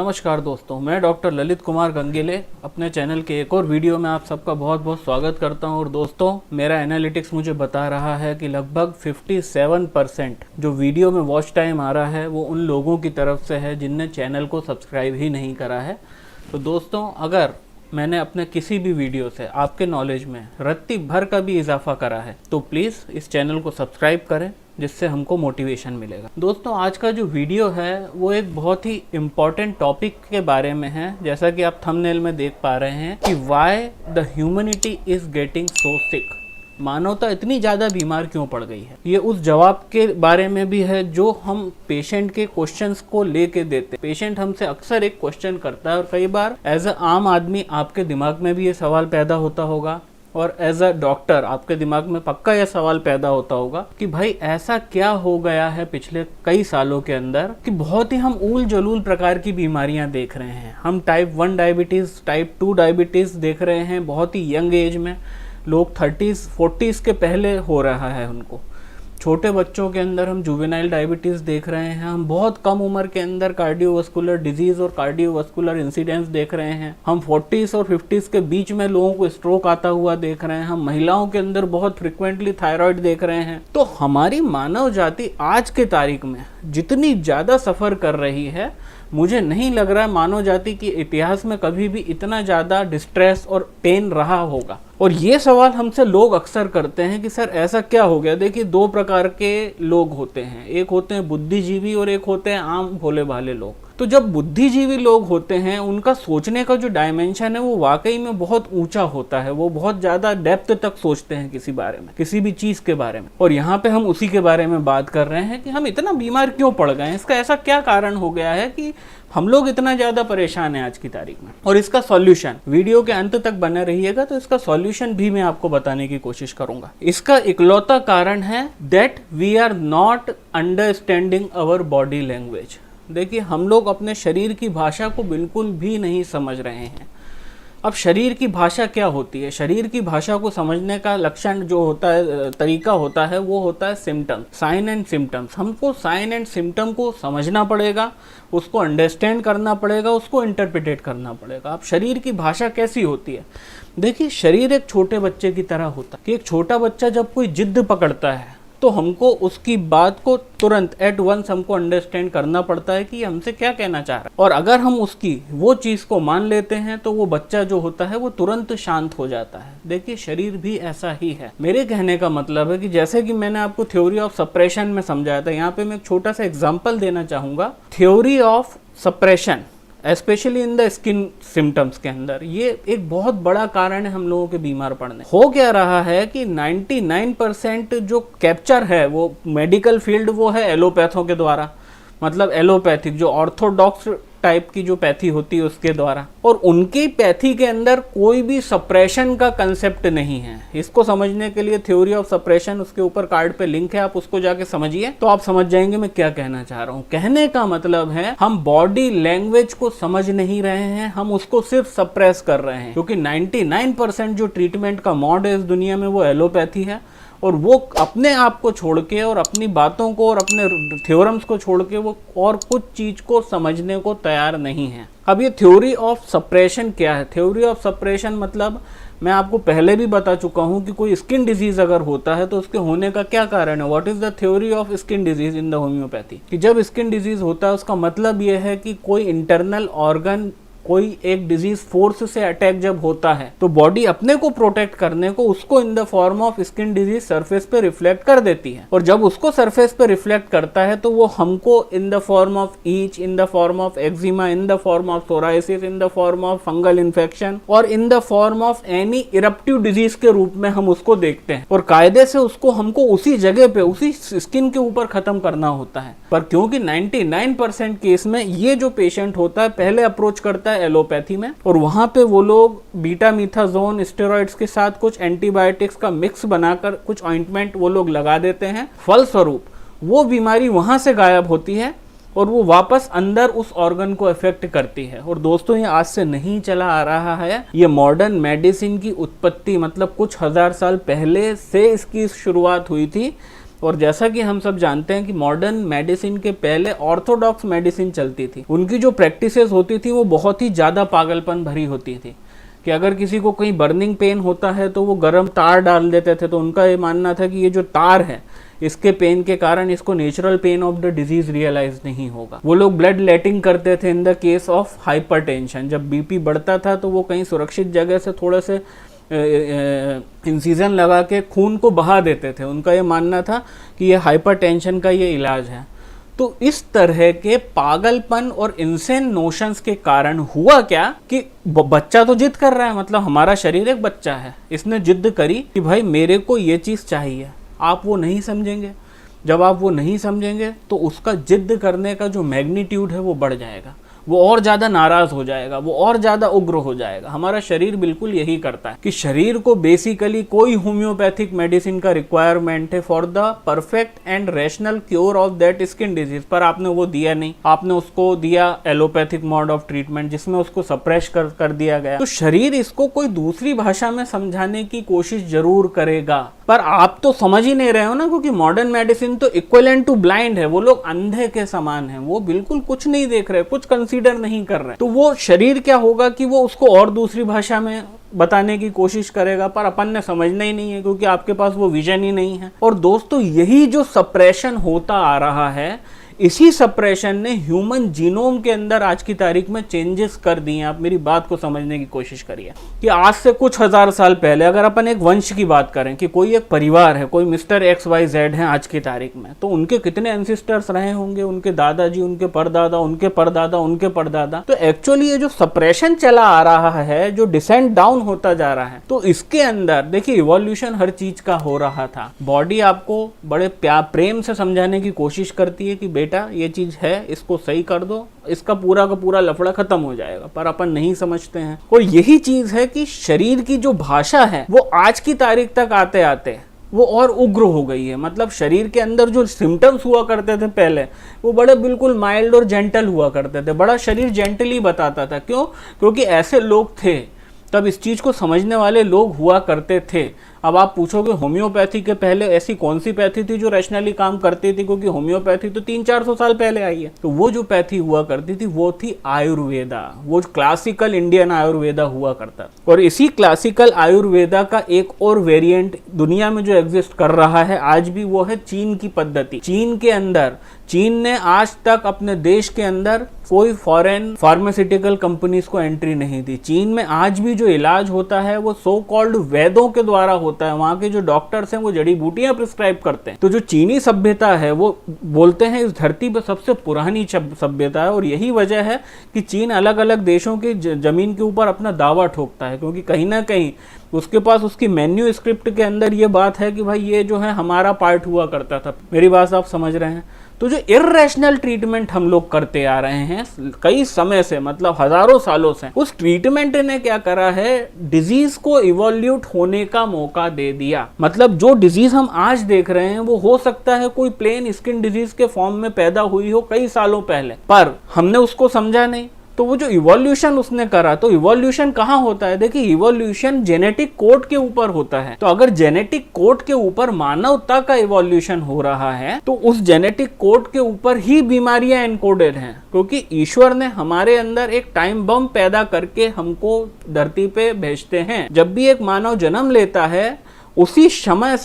नमस्कार दोस्तों, मैं डॉक्टर ललित कुमार गंगेले अपने चैनल के एक और वीडियो में आप सबका बहुत बहुत स्वागत करता हूं। और दोस्तों, मेरा एनालिटिक्स मुझे बता रहा है कि लगभग 57% जो वीडियो में वॉच टाइम आ रहा है वो उन लोगों की तरफ से है जिनने चैनल को सब्सक्राइब ही नहीं करा है। तो दोस्तों, अगर मैंने अपने किसी भी वीडियो से आपके नॉलेज में रत्ती भर का भी इजाफा करा है तो प्लीज़ इस चैनल को सब्सक्राइब करें, जिससे हमको मोटिवेशन मिलेगा। दोस्तों, आज का जो वीडियो है वो एक बहुत ही इम्पॉर्टेंट टॉपिक के बारे में है। जैसा कि आप थंबनेल में देख पा रहे हैं कि why the humanity is getting so sick, मानवता इतनी ज़्यादा बीमार क्यों पड़ गई है। ये उस जवाब के बारे में भी है जो हम पेशेंट के क्वेश्चंस को लेके देते। पेशेंट हमसे अक्सर एक क्वेश्चन करता है और कई बार एज अ आम आदमी आपके दिमाग में भी ये सवाल पैदा होता होगा और एज अ डॉक्टर आपके दिमाग में पक्का यह सवाल पैदा होता होगा कि भाई ऐसा क्या हो गया है पिछले कई सालों के अंदर कि बहुत ही हम ऊल जलूल प्रकार की बीमारियां देख रहे हैं। हम टाइप 1 डायबिटीज़, टाइप 2 डायबिटीज़ देख रहे हैं। बहुत ही यंग एज में लोग 30s 40s के पहले हो रहा है उनको। छोटे बच्चों के अंदर हम जुवेनाइल डायबिटीज़ देख रहे हैं। हम बहुत कम उम्र के अंदर कार्डियोवास्कुलर डिजीज़ और कार्डियोवास्कुलर इंसिडेंट्स देख रहे हैं। हम 40s और 50s के बीच में लोगों को स्ट्रोक आता हुआ देख रहे हैं। हम महिलाओं के अंदर बहुत फ्रिक्वेंटली थायराइड देख रहे हैं। तो हमारी मानव जाति आज के तारीख में जितनी ज़्यादा सफ़र कर रही है, मुझे नहीं लग रहा है मानव जाति के इतिहास में कभी भी इतना ज़्यादा डिस्ट्रेस और पेन रहा होगा। और ये सवाल हमसे लोग अक्सर करते हैं कि सर ऐसा क्या हो गया। देखिए, दो प्रकार के लोग होते हैं, एक होते हैं बुद्धिजीवी और एक होते हैं आम भोले भाले लोग। तो जब बुद्धिजीवी लोग होते हैं उनका सोचने का जो डायमेंशन है वो वाकई में बहुत ऊंचा होता है। वो बहुत ज़्यादा डेप्थ तक सोचते हैं किसी बारे में, किसी भी चीज़ के बारे में। और यहाँ पे हम उसी के बारे में बात कर रहे हैं कि हम इतना बीमार क्यों पड़ गए हैं। इसका ऐसा क्या कारण हो गया है कि हम लोग इतना ज़्यादा परेशान हैं आज की तारीख में। और इसका सॉल्यूशन, वीडियो के अंत तक बने रहिएगा तो इसका सॉल्यूशन भी मैं आपको बताने की कोशिश करूंगा। इसका इकलौता कारण है that we are not understanding our body language. देखिए, हम लोग अपने शरीर की भाषा को बिल्कुल भी नहीं समझ रहे हैं। अब शरीर की भाषा क्या होती है? शरीर की भाषा को समझने का लक्षण जो होता है, तरीका होता है, वो होता है सिम्टम, साइन एंड सिम्टम्स। हमको साइन एंड सिम्टम को समझना पड़ेगा, उसको अंडरस्टैंड करना पड़ेगा, उसको इंटरप्रिटेट करना पड़ेगा। अब शरीर की भाषा कैसी होती है? देखिए, शरीर एक छोटे बच्चे की तरह होता है कि एक छोटा बच्चा जब कोई जिद पकड़ता है तो हमको उसकी बात को तुरंत एट वंस हमको अंडरस्टैंड करना पड़ता है कि हमसे क्या कहना चाह रहा है। और अगर हम उसकी वो चीज़ को मान लेते हैं तो वो बच्चा जो होता है वो तुरंत शांत हो जाता है। देखिए, शरीर भी ऐसा ही है। मेरे कहने का मतलब है कि जैसे कि मैंने आपको थ्योरी ऑफ सप्रेशन में समझाया था, यहाँ पे मैं एक छोटा सा एग्जाम्पल देना चाहूँगा। Theory of suppression specially in the skin symptoms के अंदर ये एक बहुत बड़ा कारण है हम लोगों के बीमार पड़ने। हो क्या रहा है कि 99% जो कैप्चर है वो मेडिकल फील्ड वो है एलोपैथों के द्वारा, मतलब एलोपैथिक जो ऑर्थोडॉक्स टाइप की जो पैथी होती है उसके द्वारा। और उनकी पैथी के अंदर कोई भी सप्रेशन का कंसेप्ट नहीं है। इसको समझने के लिए थ्योरी ऑफ सप्रेशन, उसके ऊपर कार्ड पे लिंक है, आप उसको जाके समझिए तो आप समझ जाएंगे मैं क्या कहना चाह रहा हूँ। कहने का मतलब है हम बॉडी लैंग्वेज को समझ नहीं रहे हैं, हम उसको सिर्फ सप्रेस कर रहे हैं। क्योंकि 99% जो ट्रीटमेंट का मोड है इस दुनिया में वो एलोपैथी है। और वो अपने आप को छोड़ के और अपनी बातों को और अपने थ्योरम्स को छोड़ के वो और कुछ चीज़ को समझने को तैयार नहीं है। अब ये थ्योरी ऑफ सप्रेशन क्या है? थ्योरी ऑफ सप्रेशन मतलब मैं आपको पहले भी बता चुका हूँ कि कोई स्किन डिजीज अगर होता है तो उसके होने का क्या कारण है। What is the theory of skin disease in the homeopathy? कि जब स्किन डिजीज होता है उसका मतलब ये है कि कोई इंटरनल ऑर्गन, कोई एक डिजीज फोर्स से अटैक जब होता है तो बॉडी अपने को प्रोटेक्ट करने को उसको इन the form of skin disease surface पे रिफ्लेक्ट कर देती है। और जब उसको सरफेस पे रिफ्लेक्ट करता है तो वो हमको in the form of itch, in the form of eczema, in the form of psoriasis, in the form of fungal infection और in the form of any eruptive disease के रूप में हम उसको देखते हैं। और कायदे से उसको हमको उसी जगह पे, उसी स्किन के ऊपर खत्म करना होता है। पर क्योंकि 99% केस में ये जो पेशेंट होता है पहले अप्रोच करता है एलोपैथी में और वहां पे वो लोग बीटा मीथाजोन स्टेरॉइड्स के साथ कुछ एंटीबायोटिक्स का मिक्स बनाकर कुछ ऑइंटमेंट वो लोग लगा देते हैं। फलस्वरूप वो बीमारी वहां से गायब होती है और वो वापस अंदर उस ऑर्गन को इफेक्ट करती है। और दोस्तों, ये आज से नहीं चला आ रहा है, ये मॉडर्न मेडिसिन की उत्पत्ति मतलब कुछ हजार साल पहले से इसकी शुरुआत हुई थी। और जैसा कि हम सब जानते हैं कि मॉडर्न मेडिसिन के पहले ऑर्थोडॉक्स मेडिसिन चलती थी, उनकी जो प्रैक्टिसेस होती थी वो बहुत ही ज़्यादा पागलपन भरी होती थी कि अगर किसी को कहीं बर्निंग पेन होता है तो वो गर्म तार डाल देते थे। तो उनका ये मानना था कि ये जो तार है इसके पेन के कारण इसको natural pain of the disease realize नहीं होगा। वो लोग ब्लड लेटिंग करते थे in the case of hypertension. जब बीपी बढ़ता था तो वो कहीं सुरक्षित जगह से थोड़े से इंसिजन लगा के खून को बहा देते थे। उनका ये मानना था कि ये हाइपरटेंशन का ये इलाज है। तो इस तरह के पागलपन और इनसेन नोशंस के कारण हुआ क्या कि बच्चा तो जिद कर रहा है, मतलब हमारा शरीर एक बच्चा है, इसने जिद करी कि भाई मेरे को ये चीज़ चाहिए। आप वो नहीं समझेंगे, जब आप वो नहीं समझेंगे तो उसका जिद करने का जो मैग्नीट्यूड है वो बढ़ जाएगा, वो और ज़्यादा नाराज़ हो जाएगा, वो और ज़्यादा उग्र हो जाएगा। हमारा शरीर बिल्कुल यही करता है कि शरीर को बेसिकली कोई होम्योपैथिक मेडिसिन का रिक्वायरमेंट है for the perfect and rational cure of that skin disease, पर आपने वो दिया नहीं। आपने उसको दिया एलोपैथिक मोड ऑफ ट्रीटमेंट जिसमें उसको सप्रेस कर दिया गया। तो शरीर इसको कोई दूसरी भाषा में समझाने की कोशिश जरूर करेगा, पर आप तो समझ ही नहीं रहे हो ना, क्योंकि मॉडर्न मेडिसिन तो इक्विवेलेंट टू ब्लाइंड है। वो लोग अंधे के समान है, वो बिल्कुल कुछ नहीं देख रहे, कुछ कंसीडर नहीं कर रहे। तो वो शरीर क्या होगा कि वो उसको और दूसरी भाषा में बताने की कोशिश करेगा, पर अपन ने समझना ही नहीं है क्योंकि आपके पास वो विजन ही नहीं है। और दोस्तों यही जो सप्रेशन होता आ रहा है, इसी सप्रेशन ने ह्यूमन जीनोम के अंदर आज की तारीख में चेंजेस कर दिए। आप मेरी बात को समझने की कोशिश करिए कि आज से कुछ हजार साल पहले अगर अपन एक वंश की बात करें कि कोई एक परिवार है, कोई मिस्टर XYZ है आज की तारीख में, तो उनके कितने एंसिस्टर्स रहे होंगे, उनके दादाजी, उनके परदादा, उनके परदादा, उनके परदादा। तो एक्चुअली ये जो सप्रेशन चला आ रहा है, जो डिसेंड डाउन होता जा रहा है, तो इसके अंदर देखिए इवोल्यूशन हर चीज का हो रहा था। बॉडी आपको बड़े प्यार प्रेम से समझाने की कोशिश करती है कि बेटा ये चीज है, इसको सही कर दो, इसका पूरा का पूरा लफड़ा खत्म हो जाएगा, पर अपन नहीं समझते हैं। और यही चीज है कि शरीर की जो भाषा है वो आज की तारीख तक आते आते वो और उग्र हो गई है। मतलब शरीर के अंदर जो सिम्टम्स हुआ करते थे पहले, वो बड़े बिल्कुल माइल्ड और जेंटल हुआ करते थे, बड़ा शरीर जेंटली बताता था। क्यों? क्योंकि ऐसे लोग थे, तब इस चीज को समझने वाले लोग हुआ करते थे। अब आप पूछोगे होम्योपैथी के पहले ऐसी कौन सी पैथी थी जो रैशनली काम करती थी, क्योंकि होम्योपैथी तो 300-400 साल पहले आई है। तो वो जो पैथी हुआ करती थी वो थी आयुर्वेदा, वो क्लासिकल इंडियन आयुर्वेदा हुआ करता। और इसी क्लासिकल आयुर्वेदा का एक और वेरिएंट दुनिया में जो एग्जिस्ट कर रहा है आज भी, वो है चीन की पद्धति। चीन के अंदर, चीन ने आज तक अपने देश के अंदर कोई फॉरेन फार्मास्यूटिकल कंपनीज को एंट्री नहीं दी। चीन में आज भी जो इलाज होता है वो सो कॉल्ड वेदों के द्वारा होता है। वहाँ के जो डॉक्टर्स हैं वो जड़ी बूटियां प्रिस्क्राइब करते हैं। तो जो चीनी सभ्यता है वो बोलते हैं इस धरती पर सबसे पुरानी सभ्यता है। और यही वजह है कि चीन अलग अलग देशों की जमीन के ऊपर अपना दावा ठोकता है, क्योंकि कहीं ना कहीं उसके पास उसकी मेन्यू स्क्रिप्ट के अंदर ये बात है कि भाई ये जो है हमारा पार्ट हुआ करता था। मेरी बात आप समझ रहे हैं? तो जो इर्रेशनल ट्रीटमेंट हम लोग करते आ रहे हैं कई समय से, मतलब हजारों सालों से, उस ट्रीटमेंट ने क्या करा है, डिजीज को इवोल्यूट होने का मौका दे दिया। मतलब जो डिजीज हम आज देख रहे हैं वो हो सकता है कोई प्लेन स्किन डिजीज के फॉर्म में पैदा हुई हो कई सालों पहले, पर हमने उसको समझा नहीं। तो वो जो इवोल्यूशन उसने करा, तो इवोल्यूशन कहाँ होता है? देखिए इवोल्यूशन जेनेटिक कोड के ऊपर होता है। तो अगर जेनेटिक कोड के ऊपर मानवता का इवोल्यूशन हो रहा है तो उस जेनेटिक कोड के ऊपर ही बीमारियां एनकोडेड हैं, क्योंकि ईश्वर ने हमारे अंदर एक टाइम बम पैदा करके हमको धरती पे भेजते हैं। जब भी एक मानव जन्म लेता है उसी समय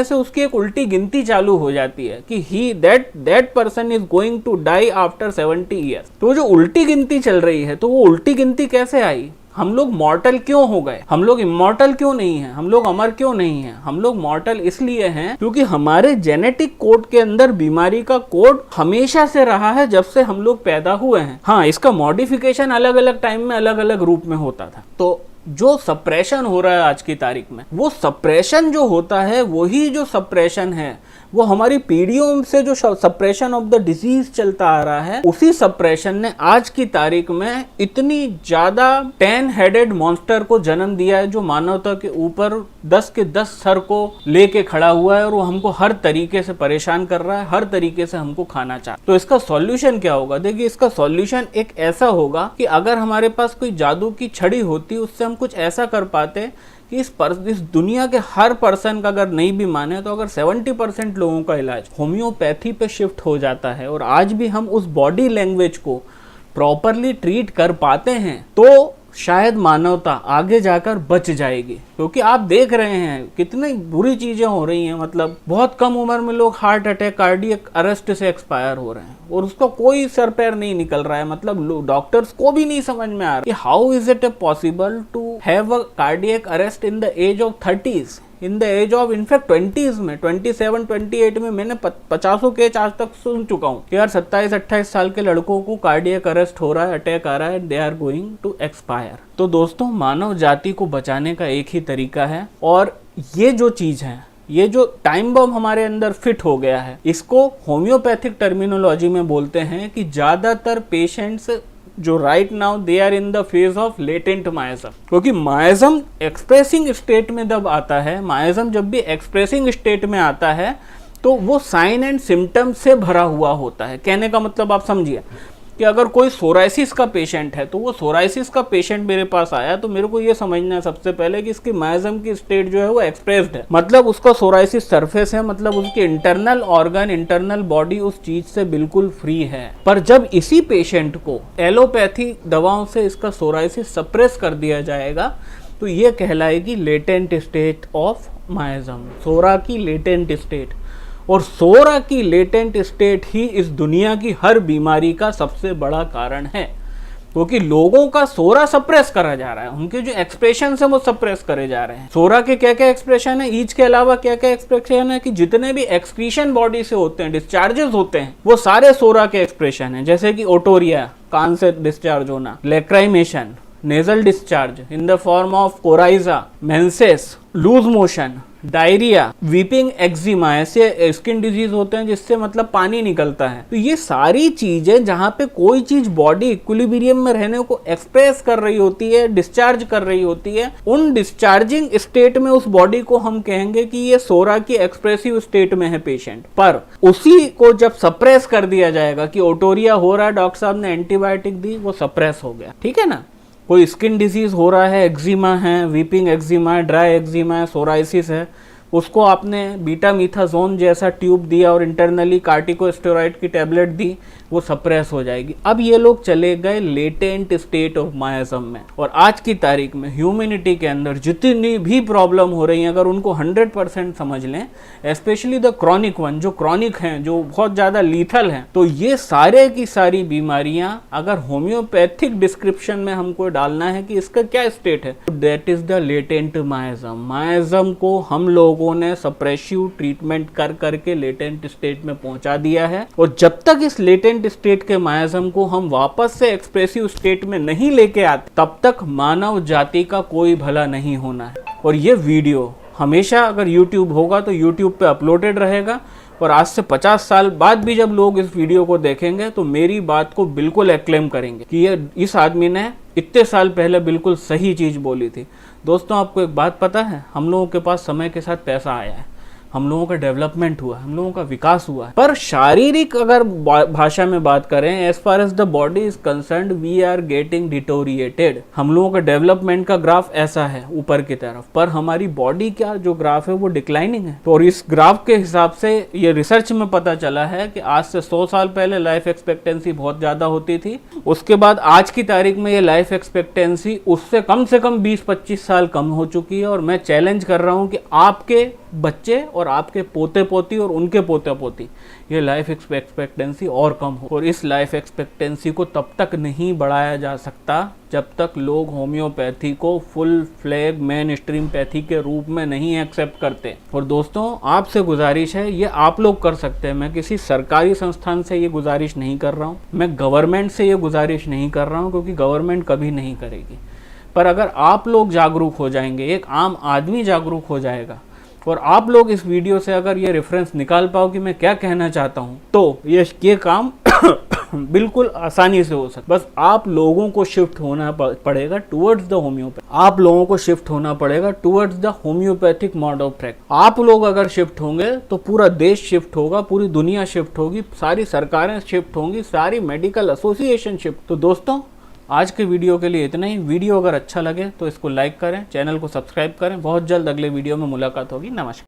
से उसकी एक उल्टी गिनती चालू हो जाती है कि that person is going to die after 70 years. तो जो उल्टी गिनती चल रही है, तो वो उल्टी गिनती कैसे आई? हम लोग मॉर्टल क्यों हो गए? हम लोग इमॉर्टल क्यों नहीं है? हम लोग अमर क्यों नहीं है? हम लोग मॉर्टल इसलिए हैं क्योंकि हमारे जेनेटिक कोड के अंदर बीमारी का कोड हमेशा से रहा है, जब से हम लोग पैदा हुए हैं। हाँ, इसका मॉडिफिकेशन अलग अलग टाइम में अलग अलग रूप में होता था। तो जो सप्रेशन हो रहा है आज की तारीख में, वो सप्रेशन जो होता है, वही जो सप्रेशन है वो हमारी पीढ़ियों से जो सप्रेशन ऑफ द डिजीज चलता आ रहा है, उसी सप्रेशन ने आज की तारीख में इतनी ज्यादा 10 हेडेड मॉन्स्टर को जन्म दिया है, जो मानवता के ऊपर 10 के 10 सर को लेके खड़ा हुआ है और वो हमको हर तरीके से परेशान कर रहा है, हर तरीके से हमको खाना चाहता है। तो इसका सॉल्यूशन क्या होगा? देखिए इसका सॉल्यूशन एक ऐसा होगा कि अगर हमारे पास कोई जादू की छड़ी होती, उससे हम कुछ ऐसा कर पाते कि इस दुनिया के हर पर्सन का अगर नहीं भी माने तो अगर 70% लोगों का इलाज होम्योपैथी पे शिफ्ट हो जाता है और आज भी हम उस बॉडी लैंग्वेज को प्रॉपरली ट्रीट कर पाते हैं तो शायद मानवता आगे जाकर बच जाएगी। क्योंकि आप देख रहे हैं कितनी बुरी चीजें हो रही हैं, मतलब बहुत कम उम्र में लोग हार्ट अटैक, कार्डियक अरेस्ट से एक्सपायर हो रहे हैं और उसका कोई सर पैर नहीं निकल रहा है। मतलब डॉक्टर्स को भी नहीं समझ में आ रहा कि how is it possible to have a cardiac arrest in the age of 30s, in the age of in fact 20s में, 27, 28 में। मैंने 50 केस आज तक सुन चुका हूँ कि यार 27-28 साल के लड़कों को कार्डियक अरेस्ट हो रहा है, अटैक आ रहा है, they are going to expire. तो दोस्तों, मानव जाति को बचाने का एक ही तरीका है और ये जो चीज है, ये जो टाइम बम हमारे अंदर फिट हो गया है, इसको होम्योपैथिक टर्मिनोलॉजी में बोलते हैं कि ज्यादातर पेशेंट्स जो right now they are in the phase of latent miasm. क्योंकि मायजम एक्सप्रेसिंग स्टेट में जब आता है, मायजम जब भी एक्सप्रेसिंग स्टेट में आता है तो वो साइन एंड सिम्टम से भरा हुआ होता है। कहने का मतलब आप समझिए कि अगर कोई सोराइसिस का पेशेंट है तो वो सोराइसिस का पेशेंट मेरे पास आया तो मेरे को ये समझना है सबसे पहले कि इसकी मायजम की स्टेट जो है वो एक्सप्रेस्ड है, मतलब उसका सोराइसिस सरफेस है, मतलब उसकी इंटरनल ऑर्गन, इंटरनल बॉडी उस चीज से बिल्कुल फ्री है। पर जब इसी पेशेंट को एलोपैथी दवाओं से इसका सोराइसिस सप्रेस कर दिया जाएगा तो ये कहलाएगी लेटेंट स्टेट ऑफ मायजम, सोरा की लेटेंट स्टेट। और सोरा की लेटेंट स्टेट ही इस दुनिया की हर बीमारी का सबसे बड़ा कारण है, क्योंकि लोगों का सोरा सप्रेस करा जा रहा है, उनके जो एक्सप्रेशन है वो सप्रेस करे जा रहे हैं। सोरा के क्या क्या एक्सप्रेशन है, ईच के अलावा क्या क्या एक्सप्रेशन है कि जितने भी एक्सक्रीशन बॉडी से होते हैं, डिस्चार्जेस होते हैं, वो सारे सोरा के एक्सप्रेशन है। जैसे कि ओटोरिया, कान से डिस्चार्ज होना, lacrimation, nasal discharge in the form of coryza, menses, loose motion, diarrhoea, weeping eczema, ऐसे स्किन डिजीज होते हैं जिससे मतलब पानी निकलता है। तो ये सारी चीजें जहाँ पे कोई चीज बॉडी इक्विलिब्रियम में रहने को एक्सप्रेस कर रही होती है, डिस्चार्ज कर रही होती है, उन डिस्चार्जिंग स्टेट में उस बॉडी को हम कहेंगे कि ये सोरा की एक्सप्रेसिव स्टेट में है पेशेंट। पर उसी को जब सप्रेस कर दिया जाएगा कि ओटोरिया हो रहा है, डॉक्टर साहब ने एंटीबायोटिक दी, वो सप्रेस हो गया, ठीक है ना। कोई स्किन डिजीज हो रहा है, एक्जिमा है, वीपिंग एक्जिमा है, ड्राई एक्जिमा है, सोराइसिस है, उसको आपने बीटा मीथाजोन जैसा ट्यूब दिया और इंटरनली कार्टिकोस्टेरॉइड की टैबलेट दी, वो सप्रेस हो जाएगी। अब ये लोग चले गए लेटेंट स्टेट ऑफ मायजम में। और आज की तारीख में ह्यूमैनिटी के अंदर जितनी भी प्रॉब्लम हो रही है, अगर उनको 100% समझ लें, स्पेशली द क्रॉनिक वन, जो क्रॉनिक हैं, जो बहुत ज़्यादा लीथल हैं, तो ये सारे की सारी बीमारियां अगर होम्योपैथिक डिस्क्रिप्शन में हमको डालना है कि इसका क्या स्टेट है, दैट इज द लेटेंट मायजम। मायजम को हम लोगों ने सप्रेसिव ट्रीटमेंट कर करके लेटेंट स्टेट में पहुंचा दिया है। और जब तक इस लेटेंट स्टेट के मायजम को हम वापस से एक्सप्रेसिव स्टेट में नहीं लेके आते, तब तक मानव जाति का कोई भला नहीं होना है। और ये वीडियो हमेशा अगर YouTube होगा तो YouTube पे अपलोडेड रहेगा, और आज से 50 साल बाद भी जब लोग इस वीडियो को देखेंगे तो मेरी बात को बिल्कुल एक्लेम करेंगे कि ये इस आदमी ने इतने साल पहले बिल्कुल सही चीज़ बोली थी। दोस्तों, आपको एक बात पता है, हम लोगों के पास समय के साथ पैसा आया है, हम लोगों का डेवलपमेंट हुआ, हम लोगों का विकास हुआ है, पर शारीरिक अगर भाषा में बात करें, as far as the body is concerned, we are getting deteriorated. हम लोगों का डेवलपमेंट का ग्राफ ऐसा है ऊपर की तरफ, पर हमारी बॉडी का जो ग्राफ है वो डिक्लाइनिंग है। तो और इस ग्राफ के हिसाब से ये रिसर्च में पता चला है कि आज से 100 साल पहले लाइफ एक्सपेक्टेंसी बहुत ज्यादा होती थी, उसके बाद आज की तारीख में ये लाइफ एक्सपेक्टेंसी उससे कम 20-25 साल कम हो चुकी है। और मैं चैलेंज कर रहा हूँ कि आपके बच्चे और आपके पोते पोती और उनके पोते पोती ये लाइफ एक्सपेक्टेंसी और कम हो। और इस लाइफ एक्सपेक्टेंसी को तब तक नहीं बढ़ाया जा सकता जब तक लोग होम्योपैथी को full flag main stream pathy के रूप में नहीं एक्सेप्ट करते। और दोस्तों, आपसे गुजारिश है, ये आप लोग कर सकते हैं, मैं किसी सरकारी संस्थान से ये गुजारिश नहीं कर रहा हूँ, मैं गवर्नमेंट से ये गुजारिश नहीं कर रहा हूँ, क्योंकि गवर्नमेंट कभी नहीं करेगी। पर अगर आप लोग जागरूक हो जाएंगे, एक आम आदमी जागरूक हो जाएगा, और आप लोग इस वीडियो से अगर ये रेफरेंस निकाल पाओ कि मैं क्या कहना चाहता हूँ, तो ये काम बिल्कुल आसानी से हो सकता। बस आप लोगों को शिफ्ट होना पड़ेगा टुवर्ड्स द होम्योपैथी, आप लोगों को शिफ्ट होना पड़ेगा towards the homeopathic mode of practice. आप लोग अगर शिफ्ट होंगे तो पूरा देश शिफ्ट होगा, पूरी दुनिया शिफ्ट होगी, सारी सरकारें शिफ्ट होंगी, सारी मेडिकल एसोसिएशन शिफ्ट। तो दोस्तों, आज के वीडियो के लिए इतना ही। वीडियो अगर अच्छा लगे तो इसको लाइक करें, चैनल को सब्सक्राइब करें। बहुत जल्द अगले वीडियो में मुलाकात होगी। नमस्कार।